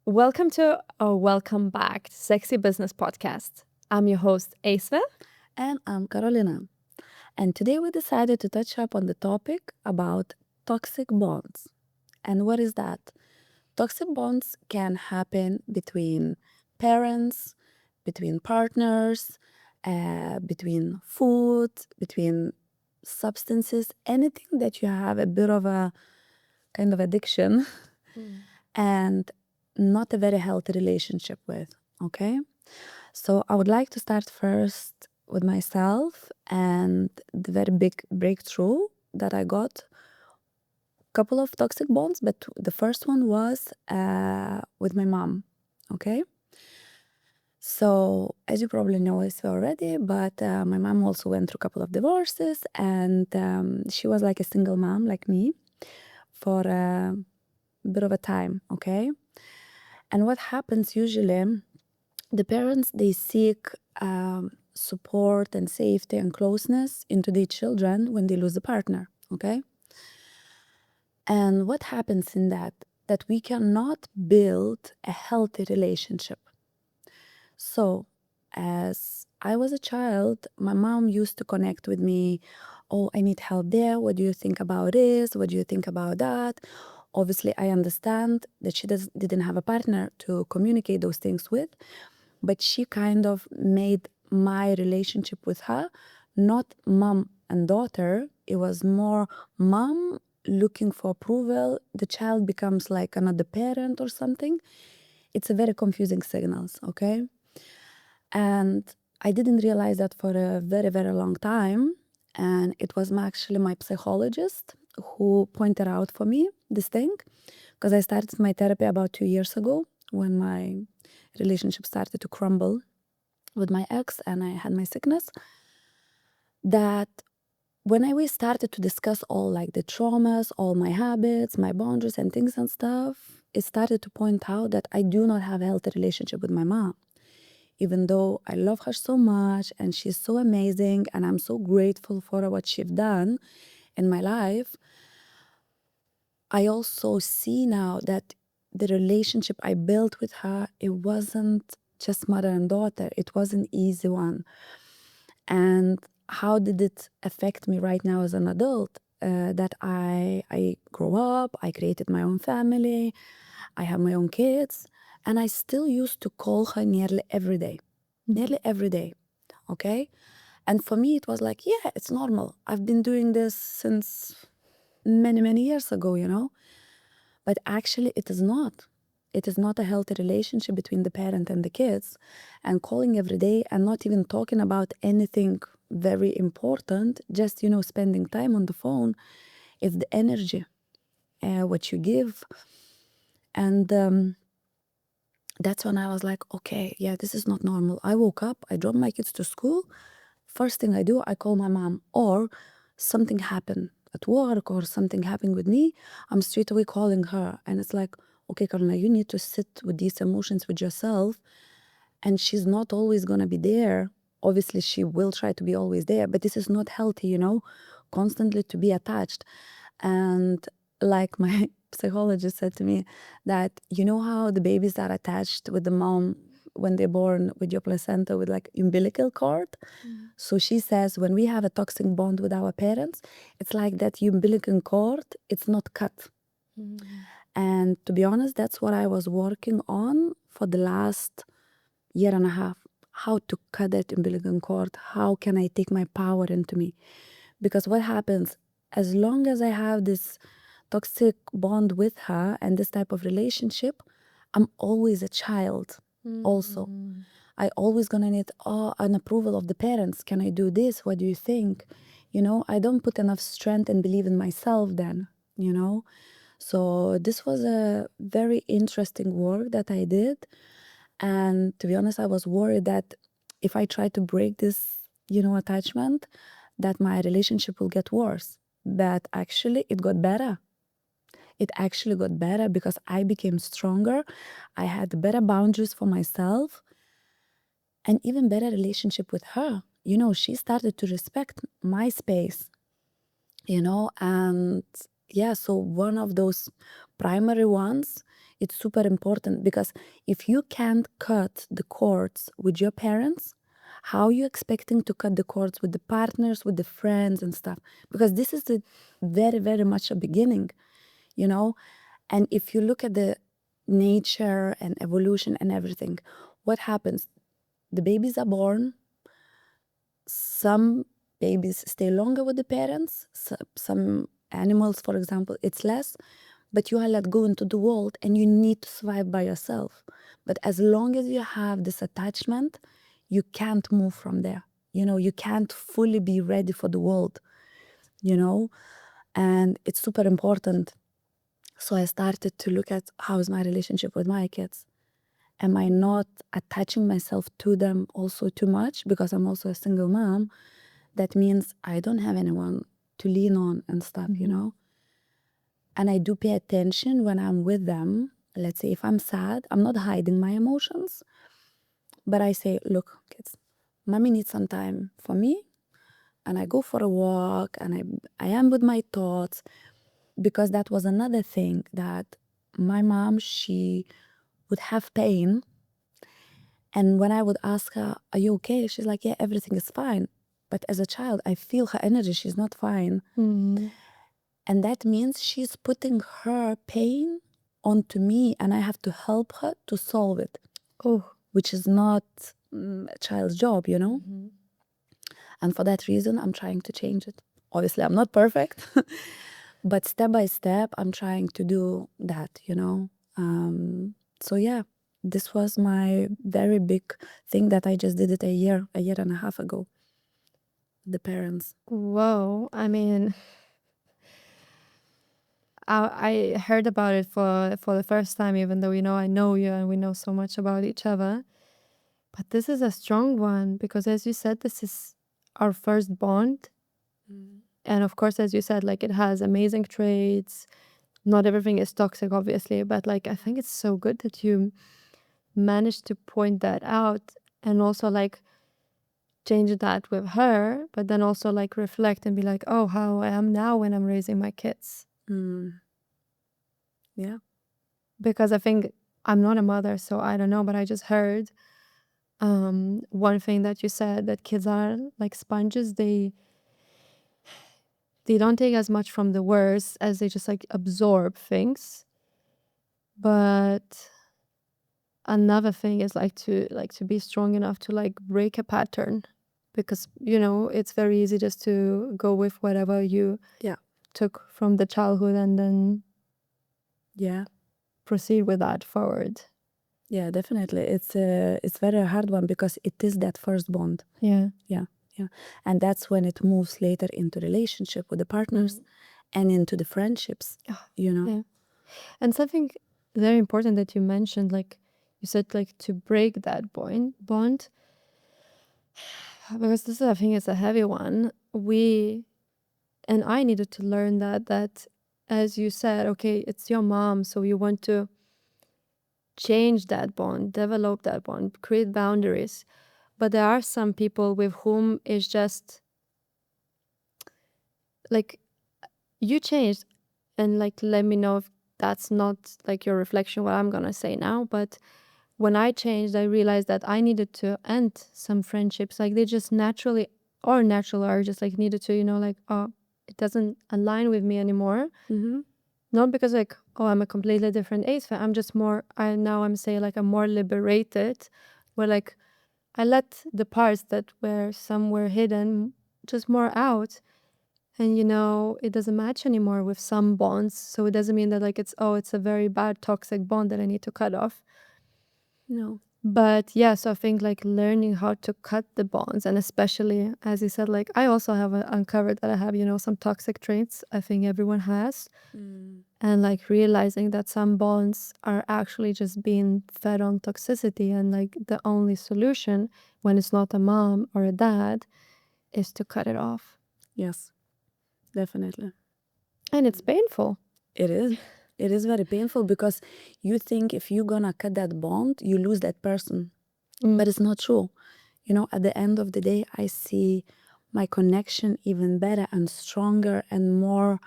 Welcome to or welcome back to Sexy Business Podcast. I'm your host, Eisve. And I'm Karolina. And today we decided to touch up on the topic about toxic bonds. And what is that? Toxic bonds can happen between parents, between partners, between food, between substances, anything that you have a bit of a kind of addiction and not a very healthy relationship with. Okay? So I would like to start first with myself and the very big breakthrough that I got. Couple of toxic bonds, but the first one was with my mom. Okay. So as you probably know this already, but my mom also went through a couple of divorces, and she was like a single mom like me for a bit of a time. Okay. And what happens usually, the parents, they seek support and safety and closeness into their children when they lose a partner. Okay. And what happens in that? That we cannot build a healthy relationship. So, as I was a child, my mom used to connect with me. Oh, I need help there. What do you think about this? What do you think about that? Obviously, I understand that she didn't have a partner to communicate those things with, but she kind of made my relationship with her not mom and daughter. It was more mom looking for approval. The child becomes like another parent or something. It's a very confusing signals, okay? And I didn't realize that for a very, very long time. And it was actually my psychologist who pointed out for me this thing, because I started my therapy about 2 years ago when my relationship started to crumble with my ex and I had my sickness. That when we started to discuss all like the traumas, all my habits, my boundaries and things and stuff, it started to point out that I do not have a healthy relationship with my mom. Even though I love her so much and she's so amazing and I'm so grateful for what she's done in my life, I also see now that the relationship I built with her, it wasn't just mother and daughter. It was an easy one. And how did it affect me right now as an adult? That I grew up, I created my own family, I have my own kids, and I still used to call her nearly every day, okay? And for me, it was like, yeah, it's normal. I've been doing this since many, many years ago, you know? But actually, it is not. It is not a healthy relationship between the parent and the kids. And calling every day and not even talking about anything very important, just, spending time on the phone, is the energy, what you give. And that's when I was like, okay, yeah, this is not normal. I woke up, I dropped my kids to school. First thing I do, I call my mom, or something happened at work or something happened with me, I'm straight away calling her. And it's like, okay, Karina, you need to sit with these emotions with yourself. And she's not always going to be there. Obviously, she will try to be always there, but this is not healthy, constantly to be attached. And like my psychologist said to me, that you know how the babies are attached with the mom when they're born with your placenta with like umbilical cord. So she says when we have a toxic bond with our parents, it's like that umbilical cord, it's not cut. And to be honest, that's what I was working on for the last year and a half. How to cut that umbilical cord? How can I take my power into me? Because what happens, as long as I have this toxic bond with her and this type of relationship, I'm always a child also. I always gonna need an approval of the parents. Can I do this? What do you think? I don't put enough strength and believe in myself then, you know? So this was a very interesting work that I did. And to be honest, I was worried that if I try to break this, attachment, that my relationship will get worse. But actually, it got better. It actually got better because I became stronger. I had better boundaries for myself and even better relationship with her. She started to respect my space, and yeah, so one of those primary ones it's super important, because if you can't cut the cords with your parents, how are you expecting to cut the cords with the partners, with the friends and stuff? Because this is a very, very much a beginning, you know? And if you look at the nature and evolution and everything, what happens? The babies are born. Some babies stay longer with the parents. Some animals, for example, it's less. But you are let go into the world and you need to survive by yourself. But as long as you have this attachment, you can't move from there. You know, you can't fully be ready for the world, you know? And it's super important. So I started to look at, how is my relationship with my kids? Am I not attaching myself to them also too much? Because I'm also a single mom. That means I don't have anyone to lean on and stuff, you know? And I do pay attention when I'm with them. Let's say if I'm sad, I'm not hiding my emotions, but I say, look, kids, mommy needs some time for me. And I go for a walk and I am with my thoughts, because that was another thing, that my mom, she would have pain. And when I would ask her, are you okay? She's like, yeah, everything is fine. But as a child, I feel her energy. She's not fine. And that means she's putting her pain onto me, and I have to help her to solve it. Which is not a child's job, you know? And for that reason, I'm trying to change it. Obviously, I'm not perfect, but step by step, I'm trying to do that, you know? So yeah, this was my very big thing that I just did it a year and a half ago. The parents. Whoa. I mean, I heard about it for the first time, even though, you know, I know you and we know so much about each other. But this is a strong one, because as you said, this is our first bond. And of course, as you said, like, it has amazing traits. Not everything is toxic, obviously, but like, I think it's so good that you managed to point that out, and also like change that with her, but then also like reflect and be like, oh, how I am now when I'm raising my kids. Yeah. Because I think I'm not a mother, so I don't know, but I just heard one thing that you said, that kids are like sponges. They don't take as much from the words as they just like absorb things. But another thing is like to be strong enough to like break a pattern, because, you know, it's very easy just to go with whatever you took from the childhood and then proceed with that forward. Yeah, definitely. It's very hard one, because it is that first bond. Yeah. And that's when it moves later into relationship with the partners and into the friendships, you know. Yeah. And something very important that you mentioned, like you said, like to break that bond, because this, I think, is a heavy one. And I needed to learn that, as you said, okay, it's your mom, so you want to change that bond, develop that bond, create boundaries. But there are some people with whom it's just like, you changed, and like, let me know if that's not like your reflection what I'm gonna say now. But when I changed, I realized that I needed to end some friendships. Like, they just naturally or just like needed to, you know, like, oh, it doesn't align with me anymore. Not because like, oh, I'm a completely different Eisve. I'm just more, I'm saying like I'm more liberated, where like I let the parts that were somewhere hidden just more out. And, you know, it doesn't match anymore with some bonds. So it doesn't mean that like it's a very bad toxic bond that I need to cut off. No. But yeah, so I think like learning how to cut the bonds, and especially, as you said, like I also have uncovered that I have, you know, some toxic traits. I think everyone has. And like realizing that some bonds are actually just being fed on toxicity, and like the only solution when it's not a mom or a dad is to cut it off. Yes, definitely. And it's painful. It is. It is very painful, because you think if you're gonna cut that bond, you lose that person. But it's not true. You know, at the end of the day, I see my connection even better and stronger and more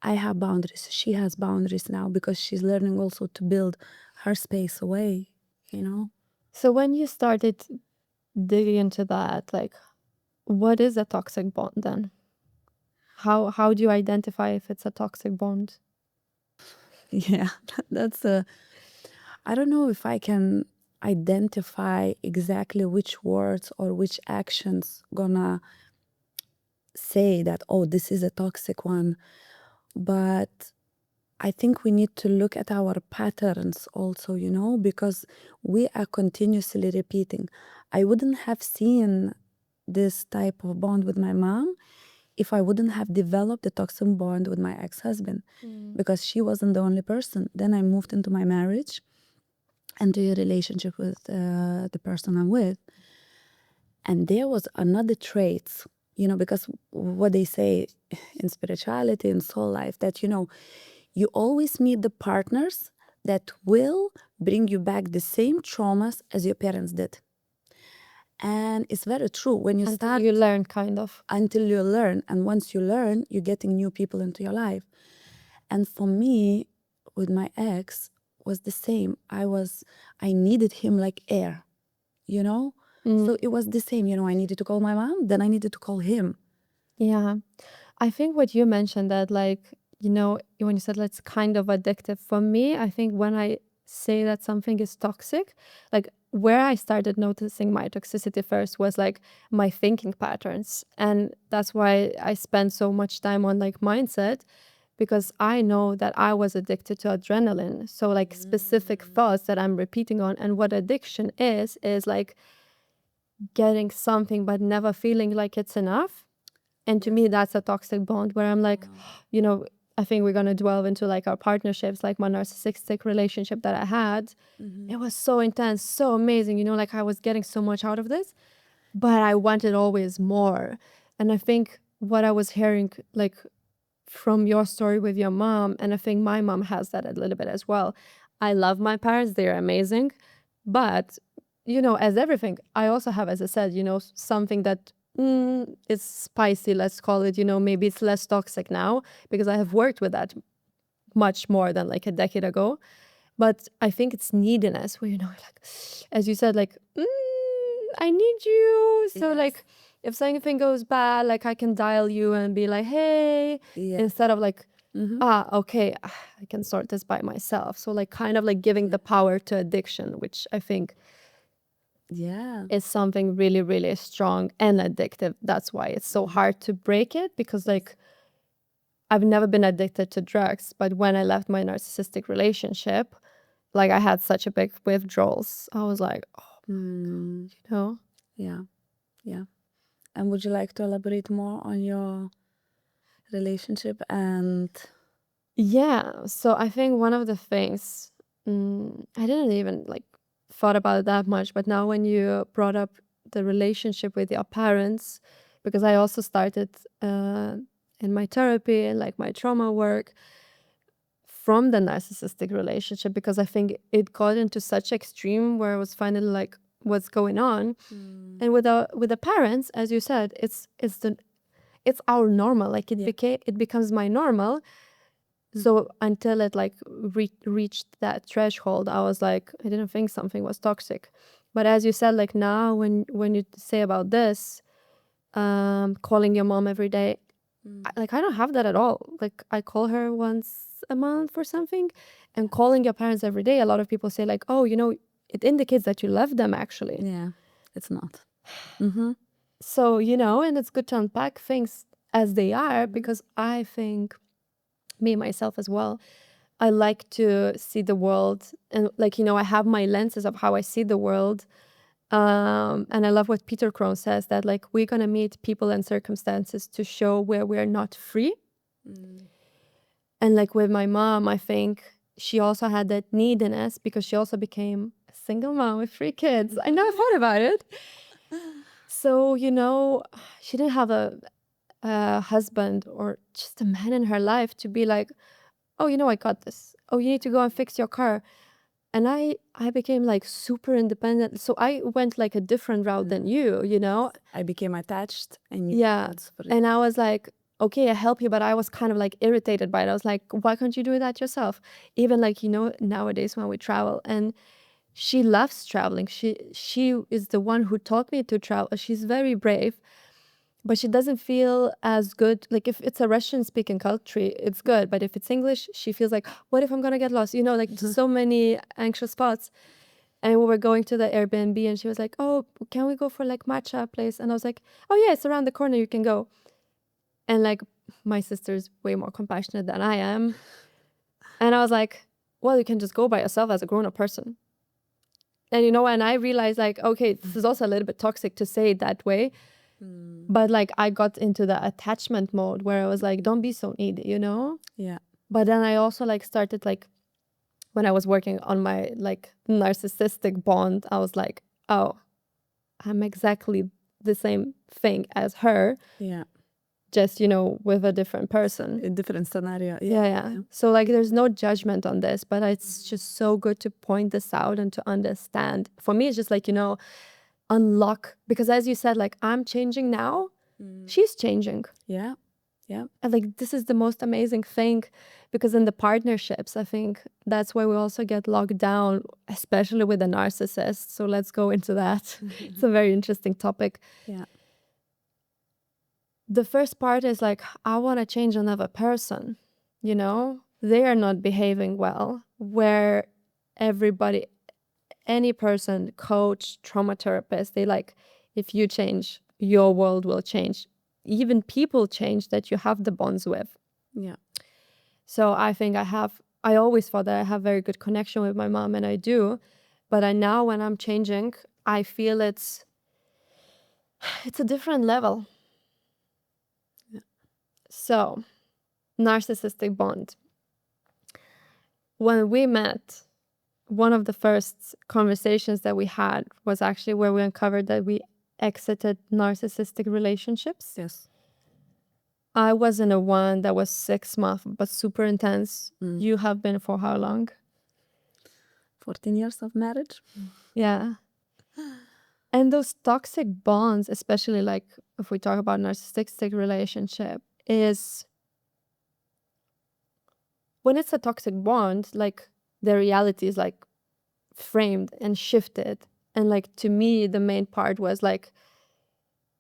I have boundaries. She has boundaries now because she's learning also to build her space away, you know? So when you started digging into that, like, what is a toxic bond then? How do you identify if it's a toxic bond? Yeah, that's a, I don't know if I can identify exactly which words or which actions gonna say that, oh, this is a toxic one. But I think we need to look at our patterns also, you know, because we are continuously repeating. I wouldn't have seen this type of bond with my mom if I wouldn't have developed the toxic bond with my ex-husband, because she wasn't the only person. Then I moved into my marriage and to a relationship with the person I'm with. And there was another trait, you know, because what they say in spirituality and soul life, that, you know, you always meet the partners that will bring you back the same traumas as your parents did. And it's very true when you Until start, you learn, kind of. until you learn. And once you learn, you're getting new people into your life. And for me, with my ex, was the same. I needed him like air, you know? So it was the same, you know, I needed to call my mom, then I needed to call him. Yeah. I think what you mentioned that, like, you know, when you said it's kind of addictive, for me, I think when I say that something is toxic, like where I started noticing my toxicity first was like my thinking patterns. And that's why I spend so much time on like mindset, because I know that I was addicted to adrenaline. So like specific thoughts that I'm repeating on. And what addiction is like getting something but never feeling like it's enough. And to me, that's a toxic bond where I'm like, you know, I think we're going to delve into like our partnerships, like my narcissistic relationship that I had. It was so intense, so amazing. You know, like I was getting so much out of this, but I wanted always more. And I think what I was hearing, like from your story with your mom, and I think my mom has that a little bit as well. I love my parents, they're amazing. But, you know, as everything, I also have, as I said, you know, something that is spicy, let's call it, you know, maybe it's less toxic now because I have worked with that much more than like a decade ago. But I think it's neediness where, you know, like, as you said, like, I need you. So, Yes. like, if something goes bad, like, I can dial you and be like, hey, Yeah. instead of like, okay, I can sort this by myself. So, like, kind of like giving the power to addiction, which I think Yeah. is something really, really strong and addictive. That's why it's so hard to break it, because, like, I've never been addicted to drugs, but when I left my narcissistic relationship, like I had such a big withdrawals. I was like, oh, you know? Yeah. Yeah. And would you like to elaborate more on your relationship and Yeah. So I think one of the things, I didn't even like thought about it that much, but now when you brought up the relationship with your parents, because I also started in my therapy and like my trauma work from the narcissistic relationship, because I think it got into such extreme where I was finally like, what's going on? And with the parents, as you said, it's our normal. Like it becomes my normal. So until it like reached that threshold, I was like, I didn't think something was toxic. But as you said, like now when you say about this, calling your mom every day, I don't have that at all. Like I call her once a month or something, and calling your parents every day, a lot of people say like, oh, you know, it indicates that you love them actually. yeah, it's not. So, you know, and it's good to unpack things as they are, because I think, me myself as well, I like to see the world, and like, you know, I have my lenses of how I see the world. And I love what Peter Crone says, that like we're gonna meet people and circumstances to show where we're not free. And like with my mom, I think she also had that neediness because she also became a single mom with 3 kids. I never thought about it. So, you know, she didn't have a husband or just a man in her life to be like, oh, you know, I got this. Oh, you need to go and fix your car. And I became like super independent. So I went like a different route than you know? I became attached and Yeah. that's for it. And I was like, okay, I help you, but I was kind of like irritated by it. I was like, why can't you do that yourself? Even like, nowadays when we travel, and she loves traveling. She is the one who taught me to travel. She's very brave, but she doesn't feel as good. Like if it's a Russian speaking country, it's good. But if it's English, she feels like, what if I'm gonna get lost? Like so many anxious spots. And we were going to the Airbnb and she was like, oh, can we go for like matcha place? And I was like, oh yeah, it's around the corner, you can go. And like my sister's way more compassionate than I am. And I was like, well, you can just go by yourself as a grown-up person. And and I realized like, okay, this is also a little bit toxic to say it that way. But like I got into the attachment mode where I was like, don't be so needy, Yeah. But then I also like started like, when I was working on my like narcissistic bond, I was like, oh, I'm exactly the same thing as her, Yeah. just, with a different person. A different scenario. Yeah. So like there's no judgment on this, but it's just so good to point this out and to understand. For me, it's just like, unlock, because as you said, like I'm changing now, she's changing. Yeah. And like this is the most amazing thing, because in the partnerships, I think that's where we also get locked down, especially with a narcissist. So let's go into that. It's a very interesting topic. Yeah. The first part is like, I want to change another person, they are not behaving well, where everybody, any person, coach, trauma therapist, they like, if you change, your world will change. Even people change that you have the bonds with. Yeah. So I think I always thought that I have very good connection with my mom, and I do. But now when I'm changing, I feel it's a different level. Yeah. So, narcissistic bond. When we met, one of the first conversations that we had was actually where we uncovered that we exited narcissistic relationships. Yes. I was in a one that was 6 months, but super intense. You have been for how long? 14 years of marriage. Yeah. And those toxic bonds, especially like if we talk about narcissistic relationship, is when it's a toxic bond, like the reality is like framed and shifted. And like to me, the main part was like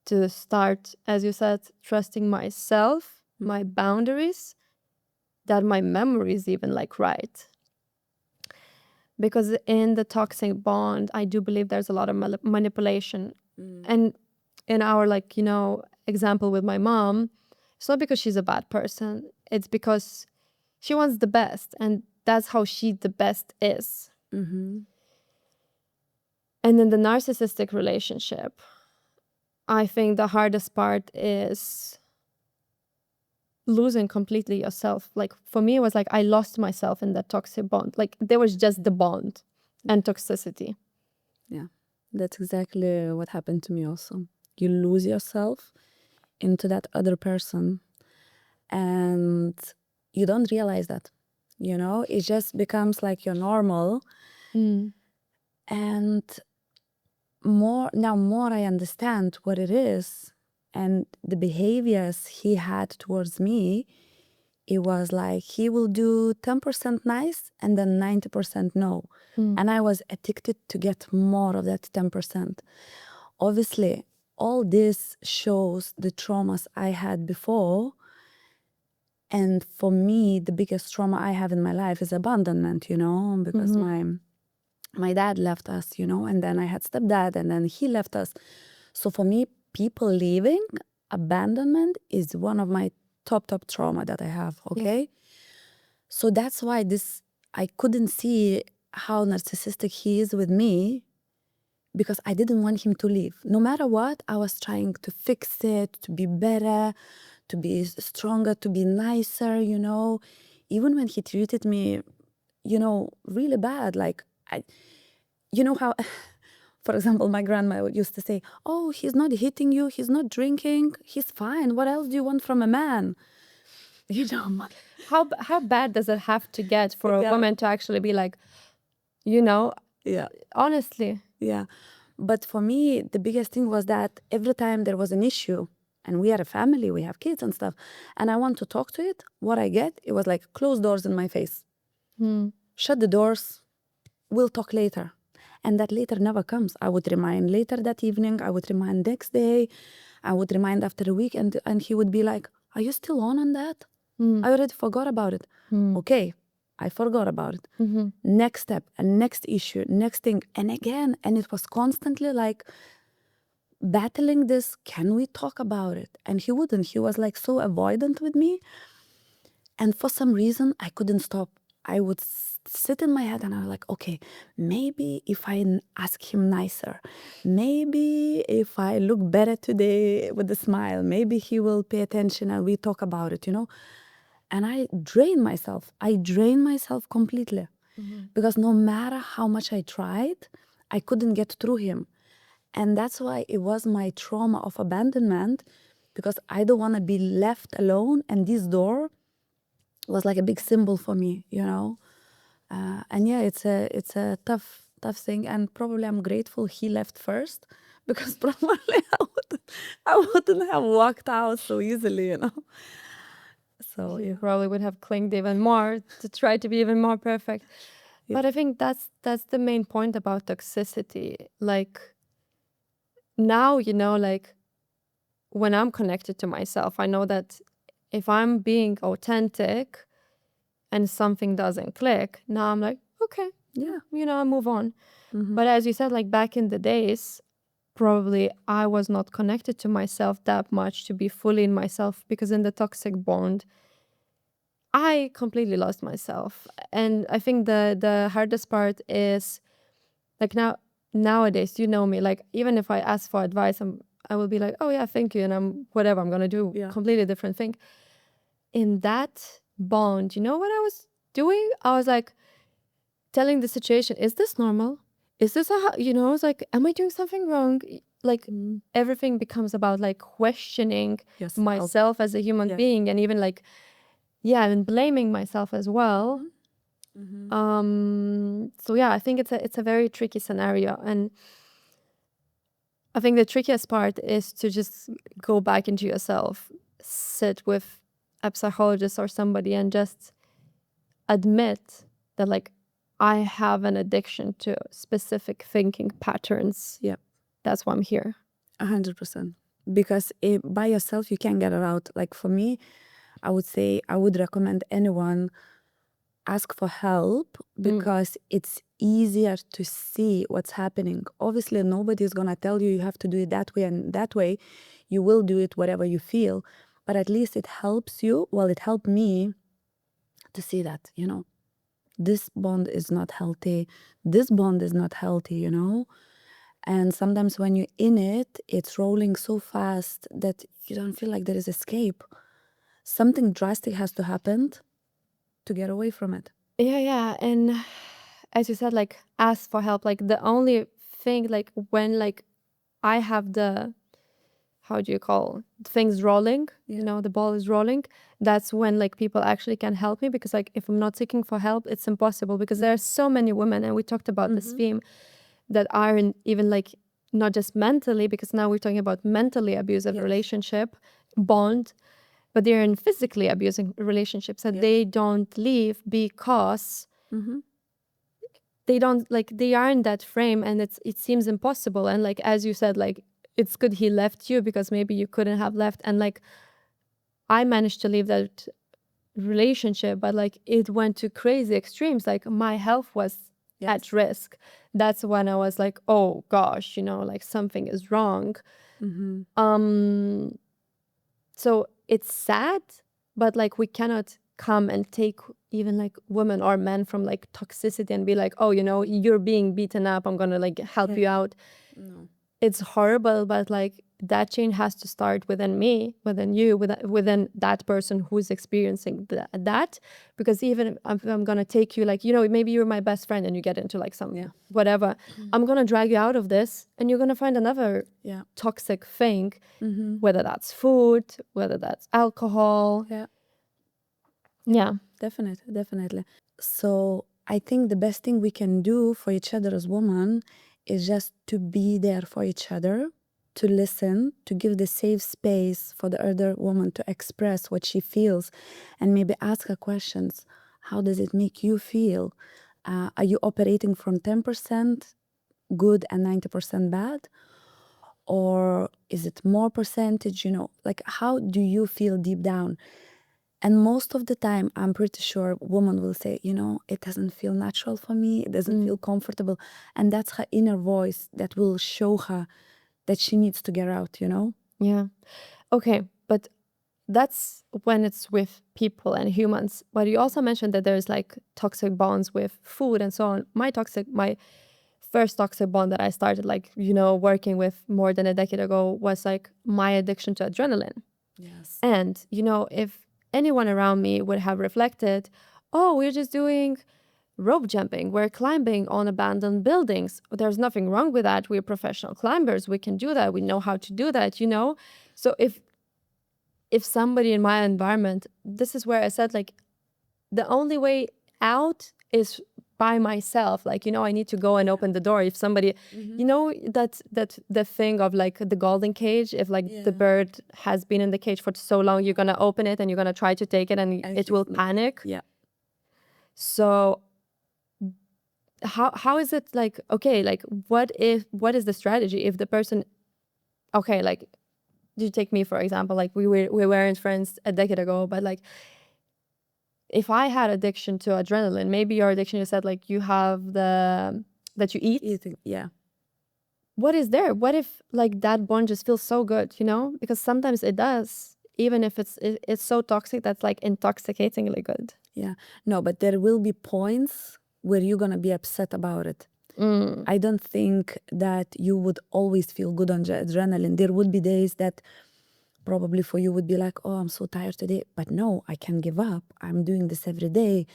to start, as you said, trusting myself, my boundaries, that my memory is even like right. Because in the toxic bond, I do believe there's a lot of manipulation. And in our like, example with my mom, it's not because she's a bad person. It's because she wants the best, and that's how the best is. And in the narcissistic relationship, I think the hardest part is losing completely yourself. Like for me, it was like I lost myself in that toxic bond. Like there was just the bond and toxicity. Yeah, that's exactly what happened to me also. You lose yourself into that other person and you don't realize that, it just becomes like your normal. And more I understand what it is and the behaviors he had towards me. It was like he will do 10% nice and then 90% no. And I was addicted to get more of that 10%. Obviously, all this shows the traumas I had before. And for me, the biggest trauma I have in my life is abandonment, because my dad left us, and then I had stepdad and then he left us. So for me, people leaving, abandonment is one of my top trauma that I have, okay? So that's why I couldn't see how narcissistic he is with me, because I didn't want him to leave. No matter what, I was trying to fix it, to be better, to be stronger, to be nicer, Even when he treated me, really bad, like, how, for example, my grandma used to say, oh, he's not hitting you, he's not drinking, he's fine. What else do you want from a man? How bad does it have to get for a woman to actually be like, Yeah. honestly. Yeah. But for me, the biggest thing was that every time there was an issue, And we are a family, we have kids and stuff. And I want to talk to it. What I get, it was like closed doors in my face. Shut the doors, we'll talk later. And that later never comes. I would remind later that evening, I would remind next day, I would remind after a week, and he would be like, are you still on that? I already forgot about it. Okay, I forgot about it. Next step, and next issue, next thing, and again. And it was constantly like battling this, can we talk about it? And he wouldn't. He was like so avoidant with me. And for some reason, I couldn't stop. I would sit in my head and I was like, okay, maybe if I ask him nicer, maybe if I look better today with a smile, maybe he will pay attention and we talk about it, you know? And I drained myself. I drained myself completely. Because no matter how much I tried, I couldn't get through him. And that's why it was my trauma of abandonment, because I don't want to be left alone. And this door was like a big symbol for me, you know. And yeah, it's a tough thing. And probably I'm grateful he left first, because probably I wouldn't have walked out so easily, you know. So You probably would have clinged even more to try to be even more perfect. But I think that's the main point about toxicity. Like now, you know, like when I'm connected to myself, I know that if I'm being authentic and something doesn't click, now I'm like, okay, yeah, you know, I move on. But as you said, like back in the days, probably I was not connected to myself that much to be fully in myself, because in the toxic bond, I completely lost myself. And I think the hardest part is like nowadays, you know me, like even if I ask for advice, I will be like, oh yeah, thank you. And I'm gonna do completely different thing. In that bond, you know what I was doing? I was like telling the situation, is this normal? Is this you know, it's like, am I doing something wrong? Like everything becomes about like questioning myself as a human being, and even like, yeah, and blaming myself as well. So yeah, I think it's a very tricky scenario. And I think the trickiest part is to just go back into yourself, sit with a psychologist or somebody and just admit that like I have an addiction to specific thinking patterns. Yeah. That's why I'm here. 100%. Because by yourself, you can't get it out. Like for me, I would say I would recommend anyone ask for help, because it's easier to see what's happening. Obviously, nobody is going to tell you have to do it that way and that way. You will do it whatever you feel. But at least it helps you. Well, it helped me to see that, you know, this bond is not healthy. This bond is not healthy, you know. And sometimes when you're in it, it's rolling so fast that you don't feel like there is escape. Something drastic has to happen to get away from it. Yeah. And as you said, like ask for help. Like the only thing, like when like I have the, how do you call things rolling, you know, the ball is rolling, that's when like people actually can help me. Because like if I'm not seeking for help, it's impossible, because there are so many women, and we talked about this theme, that are in even like not just mentally, because now we're talking about mentally abusive relationship bond, but they're in physically abusing relationships, and they don't leave because they don't, like they are in that frame, and it seems impossible. And like as you said, like it's good he left you, because maybe you couldn't have left. And like I managed to leave that relationship, but like it went to crazy extremes. Like my health was at risk. That's when I was like, oh gosh, you know, like something is wrong. So it's sad, but like we cannot come and take even like women or men from like toxicity and be like, oh, you know, you're being beaten up, I'm gonna like help you out. No. It's horrible, but like that change has to start within me, within you, within that person who's experiencing that. Because even if I'm gonna take you, like, you know, maybe you're my best friend and you get into like some whatever, I'm gonna drag you out of this, and you're gonna find another toxic thing, whether that's food, whether that's alcohol. Yeah, Definitely. So I think the best thing we can do for each other as women is just to be there for each other. to listen, to give the safe space for the other woman to express what she feels, and maybe ask her questions. How does it make you feel? Are you operating from 10% good and 90% bad? Or is it more percentage? Like, how do you feel deep down? And most of the time, I'm pretty sure woman will say, it doesn't feel natural for me. It doesn't feel comfortable. And that's her inner voice that will show her that she needs to get out. Yeah. Okay, but that's when it's with people and humans. But you also mentioned that there's like toxic bonds with food and so on. My first toxic bond that I started working with more than a decade ago was like my addiction to adrenaline. Yes. And if anyone around me would have reflected, oh, we're just doing rope jumping, we're climbing on abandoned buildings, there's nothing wrong with that, we're professional climbers, we can do that, we know how to do that. So if somebody in my environment, this is where I said, like, the only way out is by myself. Like, I need to go and open the door. If somebody, that the thing of like the golden cage, if like the bird has been in the cage for so long, you're gonna open it and you're gonna try to take it and it will panic. Yeah. So how is it like, okay, like what is the strategy if the person, okay, like, you take me for example, like we weren't friends a decade ago, but like if I had addiction to adrenaline, maybe your addiction, you said like you have that you eat. Eating, yeah. What is there? What if like that bond just feels so good, Because sometimes it does, even if it's so toxic that's like intoxicatingly good. Yeah. No, but there will be points where you're gonna be upset about it. I don't think that you would always feel good on adrenaline. There would be days that probably for you would be like, oh, I'm so tired today. But no, I can't give up. I'm doing this every day,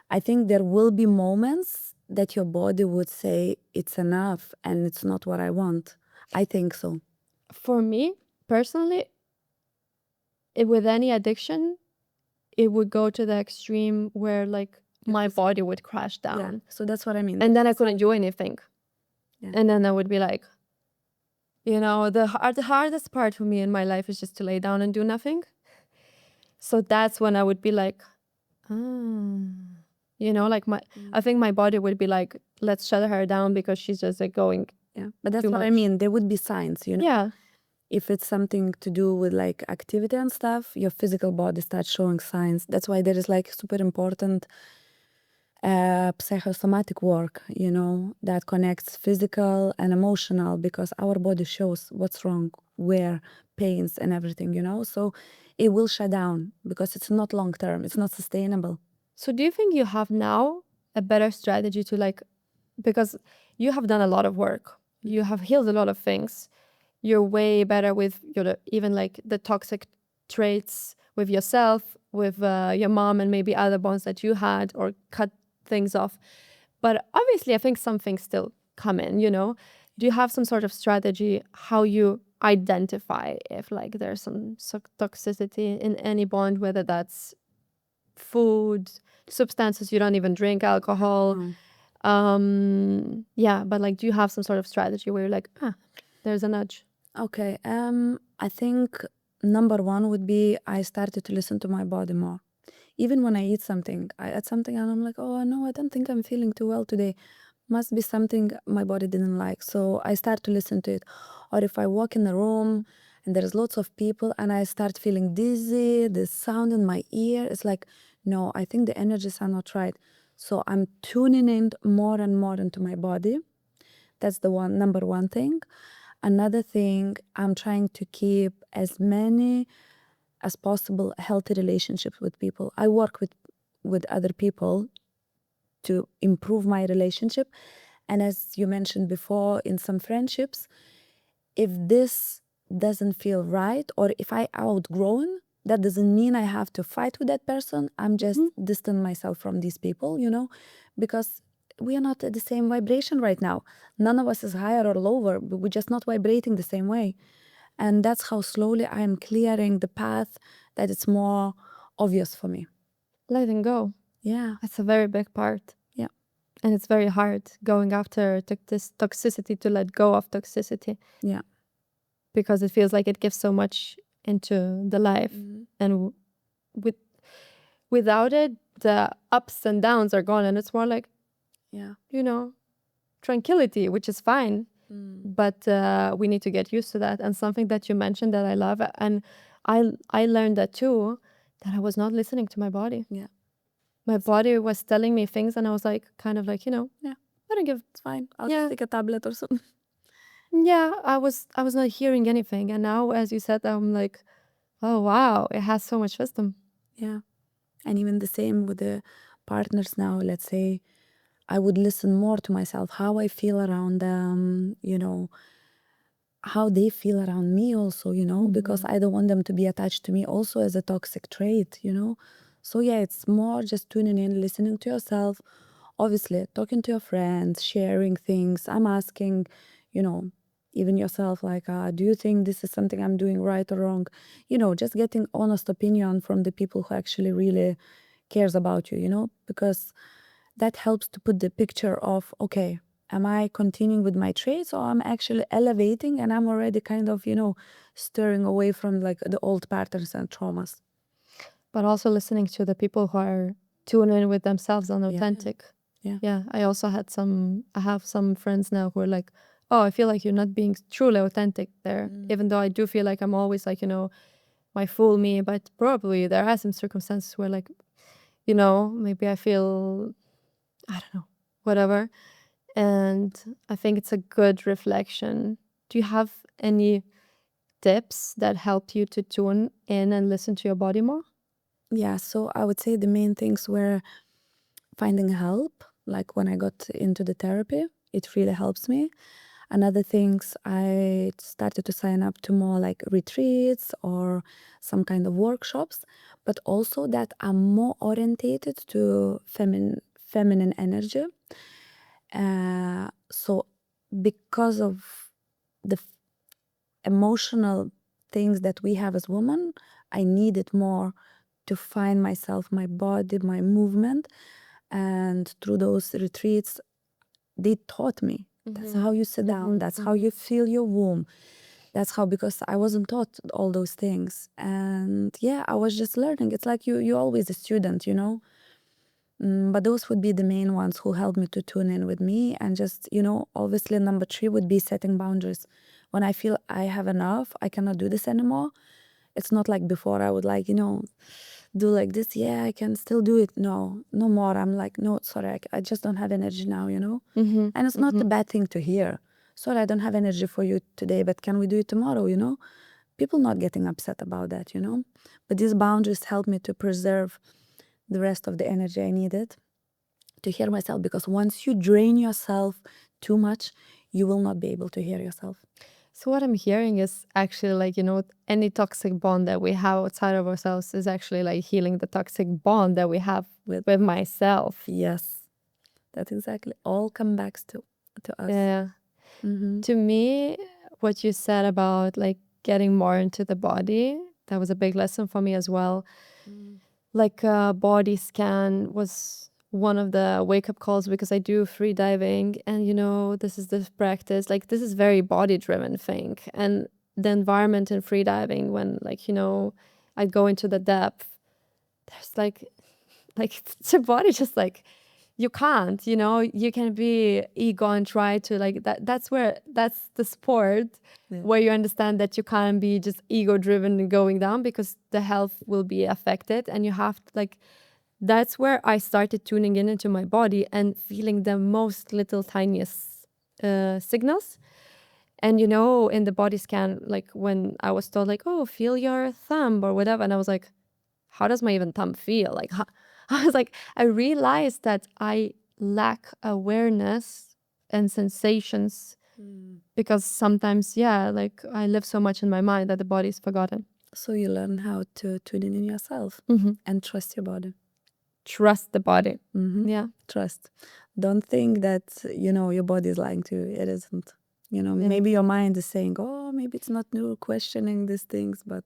I think there will be moments that your body would say it's enough and it's not what I want. I think so. For me personally, with any addiction, it would go to the extreme where like my body would crash down. Yeah. So that's what I mean. And then I couldn't do anything. Yeah. And then I would be like, the hardest part for me in my life is just to lay down and do nothing. So that's when I would be like, like I think my body would be like, let's shut her down because she's just like going. Yeah. But that's what I mean. There would be signs, Yeah. If it's something to do with like activity and stuff, your physical body starts showing signs. That's why there is like super important psychosomatic work, that connects physical and emotional, because our body shows what's wrong, where, pains and everything, so it will shut down because it's not long term, it's not sustainable. So do you think you have now a better strategy to like, because you have done a lot of work, you have healed a lot of things, you're way better with even like the toxic traits with yourself, with your mom, and maybe other bonds that you had or cut things off. But obviously I think some things still come in, Do you have some sort of strategy how you identify if like there's some toxicity in any bond, whether that's food, substances, you don't even drink alcohol? Yeah, but like, do you have some sort of strategy where you're like, there's a nudge? Okay, I think number one would be I started to listen to my body more. Even when I eat something, I ate something and I'm like, oh no, I don't think I'm feeling too well today. Must be something my body didn't like. So I start to listen to it. Or if I walk in a room and there's lots of people and I start feeling dizzy, the sound in my ear, it's like, no, I think the energies are not right. So I'm tuning in more and more into my body. That's the number one thing. Another thing, I'm trying to keep as many as possible healthy relationships with people. I work with other people to improve my relationship. And as you mentioned before, in some friendships, if this doesn't feel right, or if I outgrown, that doesn't mean I have to fight with that person. I'm just distant myself from these people, because we are not at the same vibration right now. None of us is higher or lower, but we're just not vibrating the same way. And that's how slowly I am clearing the path that it's more obvious for me. Letting go. Yeah. That's a very big part. Yeah. And it's very hard going after this toxicity to let go of toxicity. Yeah. Because it feels like it gives so much into the life. And with without it, the ups and downs are gone. And it's more like, Yeah. tranquility, which is fine. But we need to get used to that. And something that you mentioned that I love, and I learned that too, that I was not listening to my body. Yeah. My body was telling me things, and I was like, kind of like, Yeah. I don't give. It's fine. I'll Yeah. just take a tablet or something. Yeah, I was not hearing anything, and now, as you said, I'm like, oh wow, it has so much wisdom. Yeah. And even the same with the partners now. Let's say I would listen more to myself, how I feel around them, how they feel around me also, because I don't want them to be attached to me also as a toxic trait, So yeah, it's more just tuning in, listening to yourself, obviously talking to your friends, sharing things. I'm asking, even yourself, like, do you think this is something I'm doing right or wrong? Just getting honest opinion from the people who actually really cares about you, because that helps to put the picture of, okay, am I continuing with my traits, or I'm actually elevating and I'm already kind of, stirring away from like the old patterns and traumas. But also listening to the people who are tuning in with themselves and authentic. Yeah. I have some friends now who are like, oh, I feel like you're not being truly authentic there, even though I do feel like I'm always like, my full me, but probably there are some circumstances where like, maybe I feel, I don't know, whatever. And I think it's a good reflection. Do you have any tips that helped you to tune in and listen to your body more? Yeah, so I would say the main things were finding help. Like when I got into the therapy, it really helps me. Another things, I started to sign up to more like retreats or some kind of workshops, but also that I'm more orientated to feminine energy. So because of the emotional things that we have as women, I needed more to find myself, my body, my movement. And through those retreats, they taught me that's how you sit down, that's how you feel your womb. That's how, because I wasn't taught all those things. And yeah, I was just learning. It's like you're always a student. But those would be the main ones who helped me to tune in with me. And just, obviously, number 3 would be setting boundaries. When I feel I have enough, I cannot do this anymore. It's not like before I would like, do like this. Yeah, I can still do it. No, no more. I'm like, no, sorry, I just don't have energy now. And it's not a bad thing to hear. Sorry, I don't have energy for you today, but can we do it tomorrow? People not getting upset about that. But these boundaries help me to preserve the rest of the energy I needed to hear myself, because once you drain yourself too much, you will not be able to hear yourself. So what I'm hearing is actually like, any toxic bond that we have outside of ourselves is actually like healing the toxic bond that we have with myself. Yes, that exactly all come back to us. Yeah. To me, what you said about like getting more into the body, that was a big lesson for me as well. Like a body scan was one of the wake-up calls, because I do free diving, and this is the practice, like this is very body driven thing. And the environment in free diving, when like I go into the depth, there's like the body just like, you can't, you can be ego and try to like that's the sport. Yeah. Where you understand that you can't be just ego driven and going down, because the health will be affected, and you have to like, that's where I started tuning in into my body and feeling the most little tiniest signals. And in the body scan, like when I was told like, oh, feel your thumb or whatever, and I was like, how does my even thumb feel? Like, I was like, I realized that I lack awareness and sensations, because sometimes, like I live so much in my mind that the body's forgotten. So you learn how to tune in yourself and trust your body. Trust the body. Yeah. Trust. Don't think that, your body is lying to you. It isn't. Maybe your mind is saying, oh, maybe it's not new, questioning these things, but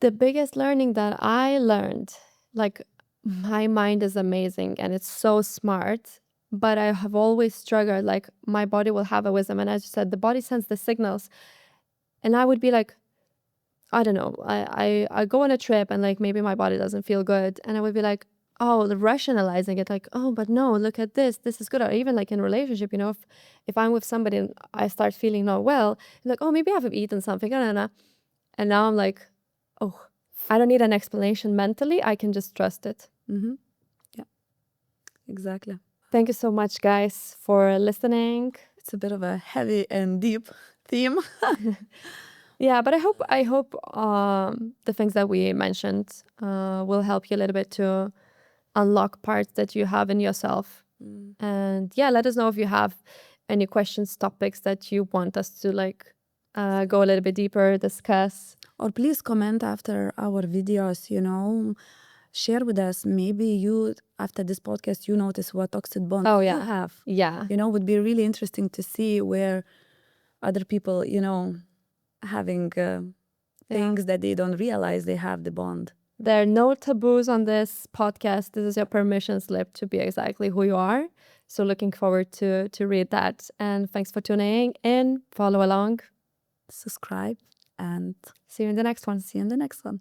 The biggest learning that I learned, like my mind is amazing and it's so smart, but I have always struggled. Like my body will have a wisdom, and as you said, the body sends the signals, and I would be like, I don't know, I go on a trip and like maybe my body doesn't feel good, and I would be like, oh, rationalizing it, like, oh, but no, look at this is good. Or even like in relationship, you know, if I'm with somebody and I start feeling not well, like, oh, maybe I've eaten something, and now I'm like, oh, I don't need an explanation mentally. I can just trust it. Yeah, exactly. Thank you so much, guys, for listening. It's a bit of a heavy and deep theme. Yeah, but I hope the things that we mentioned will help you a little bit to unlock parts that you have in yourself. And yeah, let us know if you have any questions, topics that you want us to like go a little bit deeper, discuss. Or please comment after our videos, you know, share with us. Maybe you, after this podcast, you notice what toxic bond Oh, you yeah. have. Yeah. You know, would be really interesting to see where other people, you know, having things that they don't realize they have the bond. There are no taboos on this podcast. This is your permission slip to be exactly who you are. So looking forward to read that. And thanks for tuning in. Follow along. Subscribe and See you in the next one. see you in the next one.